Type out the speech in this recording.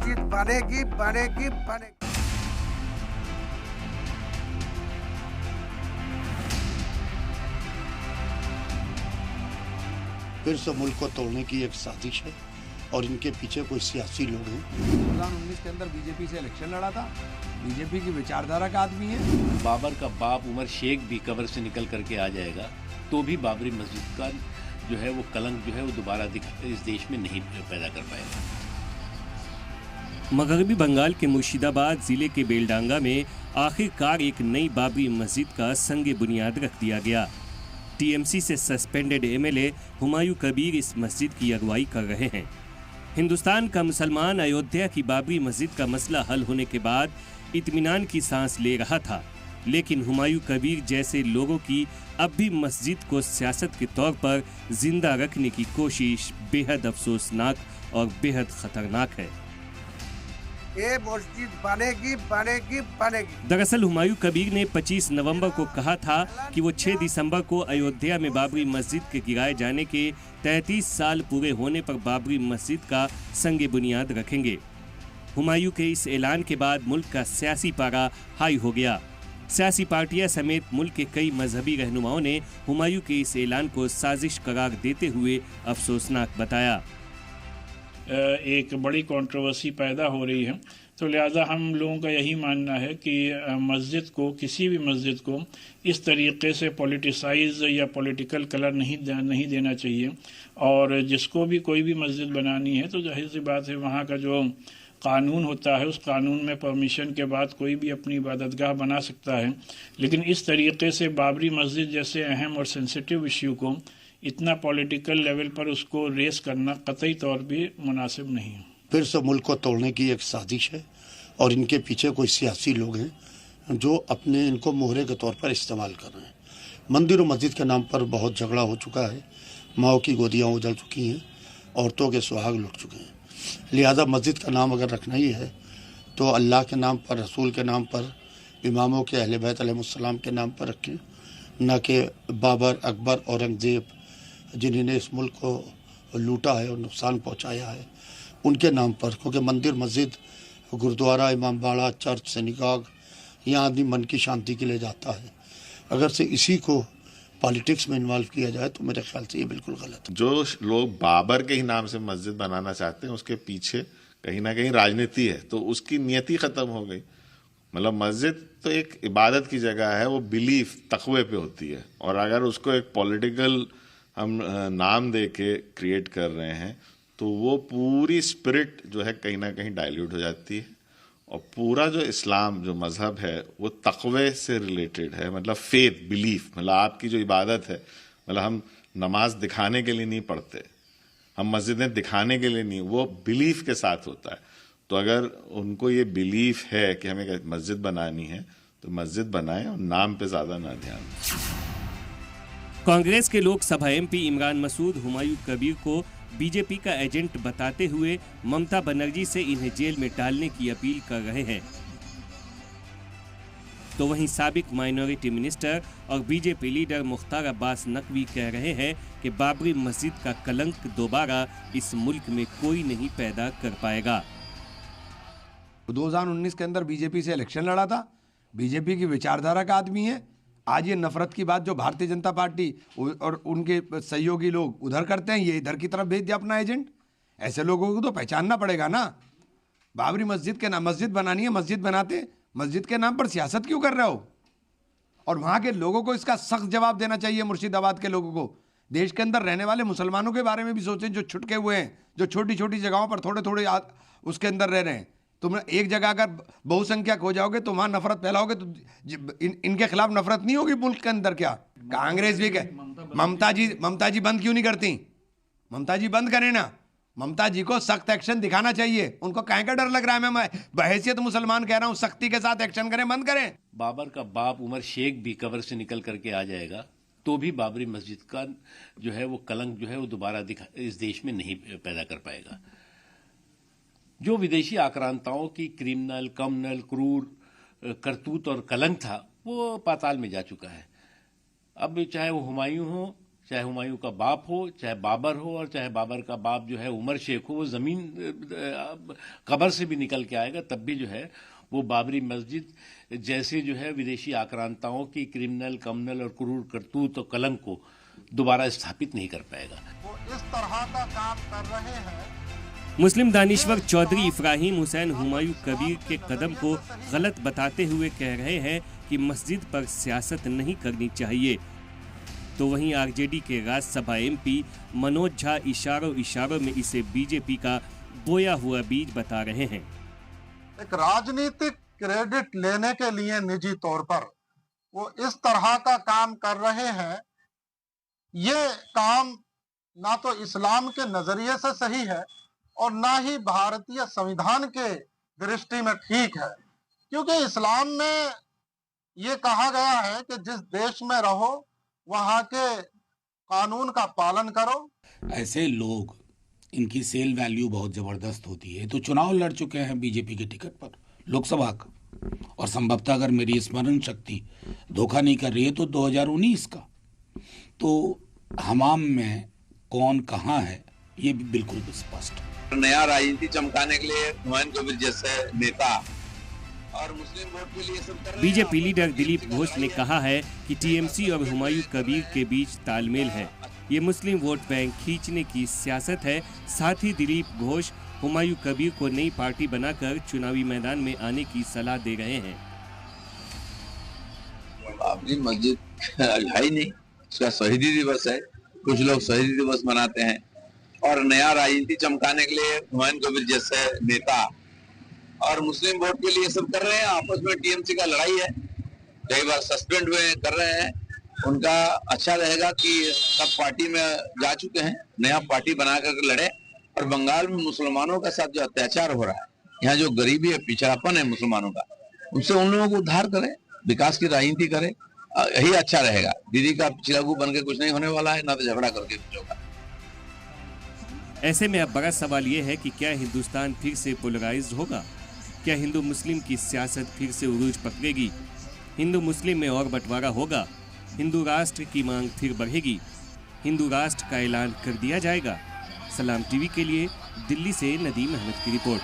मस्जिद बनेगी बनेगी बनेगी। फिर से मुल्क को तोड़ने की एक साजिश है और इनके पीछे कोई सियासी लोग हैं। 2019 के अंदर बीजेपी से इलेक्शन लड़ा था, बीजेपी की विचारधारा का आदमी है। बाबर का बाप उमर शेख भी कब्र से निकल करके आ जाएगा तो भी बाबरी मस्जिद का जो है वो कलंक जो है वो दोबारा इस देश में नहीं पैदा कर पाएगा। मगरबी बंगाल के मुर्शिदाबाद जिले के बेलडांगा में आखिरकार एक नई बाबरी मस्जिद का संगे बुनियाद रख दिया गया। टीएमसी से सस्पेंडेड एमएलए हुमायूं कबीर इस मस्जिद की अगुवाई कर रहे हैं। हिंदुस्तान का मुसलमान अयोध्या की बाबरी मस्जिद का मसला हल होने के बाद इत्मीनान की सांस ले रहा था, लेकिन हुमायूं कबीर जैसे लोगों की अब भी मस्जिद को सियासत के तौर पर जिंदा रखने की कोशिश बेहद अफसोसनाक और बेहद खतरनाक है। ये मस्जिद बनेगी बनेगी बनेगी। दरअसल हुमायूं कबीर ने 25 नवंबर को कहा था कि वो 6 दिसंबर को अयोध्या में बाबरी मस्जिद के गिराए जाने के 33 साल पूरे होने पर बाबरी मस्जिद का संगे बुनियाद रखेंगे। हुमायूं के इस ऐलान के बाद मुल्क का सियासी पारा हाई हो गया। सियासी पार्टियां समेत मुल्क के कई मजहबी रहनुमाओं ने हुमायूं के इस ऐलान को साजिश करार देते हुए अफसोसनाक बताया। एक बड़ी कंट्रोवर्सी पैदा हो रही है, तो लिहाजा हम लोगों का यही मानना है कि मस्जिद को, किसी भी मस्जिद को इस तरीके से पॉलिटिसाइज या पॉलिटिकल कलर नहीं देना चाहिए। और जिसको भी कोई भी मस्जिद बनानी है तो जाहिर सी बात है वहाँ का जो कानून होता है उस कानून में परमिशन के बाद कोई भी अपनी इबादतगाह बना सकता है, लेकिन इस तरीके से बाबरी मस्जिद जैसे अहम और सेंसिटिव इश्यू को इतना पॉलिटिकल लेवल पर उसको रेस करना कतई तौर पे मुनासिब नहीं है। फिर से मुल्क को तोड़ने की एक साजिश है और इनके पीछे कोई सियासी लोग हैं जो अपने इनको मोहरे के तौर पर इस्तेमाल कर रहे हैं। मंदिर और मस्जिद के नाम पर बहुत झगड़ा हो चुका है, माओ की गोदियाँ उजल चुकी हैं, औरतों के सुहाग लुट चुके हैं। लिहाजा मस्जिद का नाम अगर रखना ही है तो अल्लाह के नाम पर, रसूल के नाम पर, इमामों के अहले बैत अलैहिस्सलाम के नाम पर रखें, न कि बाबर, अकबर, औरंगजेब जिन्होंने इस मुल्क को लूटा है और नुकसान पहुंचाया है उनके नाम पर। क्योंकि मंदिर, मस्जिद, गुरुद्वारा, इमाम बाड़ा, चर्च, सिनेगॉग, यहाँ आदमी मन की शांति के लिए जाता है। अगर से इसी को पॉलिटिक्स में इन्वॉल्व किया जाए तो मेरे ख्याल से ये बिल्कुल गलत है। जो लोग बाबर के ही नाम से मस्जिद बनाना चाहते हैं उसके पीछे कहीं ना कहीं राजनीति है, तो उसकी नियति खत्म हो गई। मतलब मस्जिद तो एक इबादत की जगह है, वो बिलीफ, तकवे पे होती है, और अगर उसको एक पॉलिटिकल हम नाम दे के क्रिएट कर रहे हैं तो वो पूरी स्पिरिट जो है कहीं ना कहीं डाइल्यूट हो जाती है। और पूरा जो इस्लाम, जो मजहब है, वो तकवे से रिलेटेड है, मतलब फेथ, बिलीफ। मतलब आपकी जो इबादत है, मतलब हम नमाज दिखाने के लिए नहीं पढ़ते, हम मस्जिदें दिखाने के लिए नहीं, वो बिलीफ के साथ होता है। तो अगर उनको ये बिलीफ है कि हमें एक मस्जिद बनानी है तो मस्जिद बनाएं और नाम पे ज्यादा ना ध्यान दें। कांग्रेस के लोकसभा एमपी इमरान मसूद हुमायूं कबीर को बीजेपी का एजेंट बताते हुए ममता बनर्जी से इन्हें जेल में डालने की अपील कर रहे हैं। तो वहीं साबिक माइनॉरिटी मिनिस्टर और बीजेपी लीडर मुख्तार अब्बास नकवी कह रहे हैं कि बाबरी मस्जिद का कलंक दोबारा इस मुल्क में कोई नहीं पैदा कर पाएगा। 2019 के अंदर बीजेपी से इलेक्शन लड़ा था, बीजेपी की विचारधारा का आदमी है। आज ये नफरत की बात जो भारतीय जनता पार्टी और उनके सहयोगी लोग उधर करते हैं, ये इधर की तरफ भेज दिया अपना एजेंट। ऐसे लोगों को तो पहचानना पड़ेगा ना। बाबरी मस्जिद के नाम, मस्जिद बनानी है, मस्जिद बनाते, मस्जिद के नाम पर सियासत क्यों कर रहे हो? और वहाँ के लोगों को इसका सख्त जवाब देना चाहिए। मुर्शिदाबाद के लोगों को, देश के अंदर रहने वाले मुसलमानों के बारे में भी सोचें, जो छुटके हुए हैं, जो छोटी छोटी जगहों पर थोड़े थोड़े उसके अंदर रह रहे हैं। तुम एक जगह अगर बहुसंख्यक हो जाओगे तो वहां नफरत फैलाओगे तो इनके खिलाफ नफरत नहीं होगी मुल्क के अंदर? क्या कांग्रेस भी ममता जी बंद क्यों नहीं करती? ममता जी बंद करें ना। ममता जी को सख्त एक्शन दिखाना चाहिए। उनको काहे का डर लग रहा है? मैं बहैसियत मुसलमान कह रहा हूं, सख्ती के साथ एक्शन करें, बंद करें। बाबर का बाप उमर शेख भी कब्र से निकल करके आ जाएगा तो भी बाबरी मस्जिद का जो है वो कलंक जो है वो दोबारा इस देश में नहीं पैदा कर पाएगा। जो विदेशी आक्रांताओं की क्रिमिनल, कम्युनल, क्रूर करतूत और कलंक था वो पाताल में जा चुका है। अब चाहे वो हुमायूं हो चाहे हुमायूं का बाप हो, चाहे बाबर हो, और चाहे बाबर का बाप जो है उमर शेख हो, वो जमीन कब्र से भी निकल के आएगा, तब भी जो है वो बाबरी मस्जिद जैसे जो है विदेशी आक्रांताओं की क्रिमिनल, कम्युनल और क्रूर करतूत और कलंक को दोबारा स्थापित नहीं कर पाएगा। वो इस तरह का काम कर रहे हैं। मुस्लिम दानिश्वर चौधरी इफ्राहिम हुसैन हुमायूं कबीर के कदम को गलत बताते हुए कह रहे हैं कि मस्जिद पर सियासत नहीं करनी चाहिए। तो वहीं आरजेडी के राज्यसभा एमपी मनोज झा इशारों में इसे बीजेपी का बोया हुआ बीज बता रहे हैं। एक राजनीतिक क्रेडिट लेने के लिए निजी तौर पर वो इस तरह का काम कर रहे हैं। ये काम ना तो इस्लाम के नजरिए से सही है और ना ही भारतीय संविधान के दृष्टि में ठीक है, क्योंकि इस्लाम में ये कहा गया है कि जिस देश में रहो वहां के कानून का पालन करो। ऐसे लोग, इनकी सेल वैल्यू बहुत जबरदस्त होती है। तो चुनाव लड़ चुके हैं बीजेपी के टिकट पर लोकसभा का, और संभवतः अगर मेरी स्मरण शक्ति धोखा नहीं कर रही है तो 2019 का। तो हमाम में कौन कहाँ है ये भी बिल्कुल स्पष्ट है। नया राजनीति चमकाने के लिए हुमायूं कबीर जैसे नेता और मुस्लिम वोट के लिए सब कर रहे हैं। बीजेपी लीडर दिलीप घोष ने कहा है कि टीएमसी और हुमायूं कबीर के बीच तालमेल है। ये मुस्लिम वोट बैंक खींचने की सियासत है। साथ ही दिलीप घोष हुमायूं कबीर को नई पार्टी बनाकर चुनावी मैदान में आने की सलाह दे रहे हैं। बाबरी मस्जिद है ही नहीं, उसका शहीदी दिवस है, कुछ लोग शहीदी दिवस मनाते हैं, और नया राजनीति चमकाने के लिए हुमायूं कबीर जैसे नेता और मुस्लिम वोट के लिए सब कर रहे हैं। आपस में टीएमसी का लड़ाई है, कई बार सस्पेंड हुए कर रहे हैं। उनका अच्छा रहेगा कि सब पार्टी में जा चुके हैं, नया पार्टी बना कर लड़े। और बंगाल में मुसलमानों के साथ जो अत्याचार हो रहा है, यहाँ जो गरीबी है, पिछड़ापन है मुसलमानों का, उनसे उन लोगों को उद्धार करे, विकास की राजनीति करे, यही अच्छा रहेगा। दीदी का चिरागू बन के कुछ नहीं होने वाला है, ना तो झगड़ा करके कुछ होगा। ऐसे में अब बड़ा सवाल ये है कि क्या हिंदुस्तान फिर से पोलराइज्ड होगा? क्या हिंदू मुस्लिम की सियासत फिर से उरूज पकड़ेगी? हिंदू मुस्लिम में और बंटवारा होगा? हिंदू राष्ट्र की मांग फिर बढ़ेगी? हिंदू राष्ट्र का ऐलान कर दिया जाएगा? सलाम टीवी के लिए दिल्ली से नदीम अहमद की रिपोर्ट।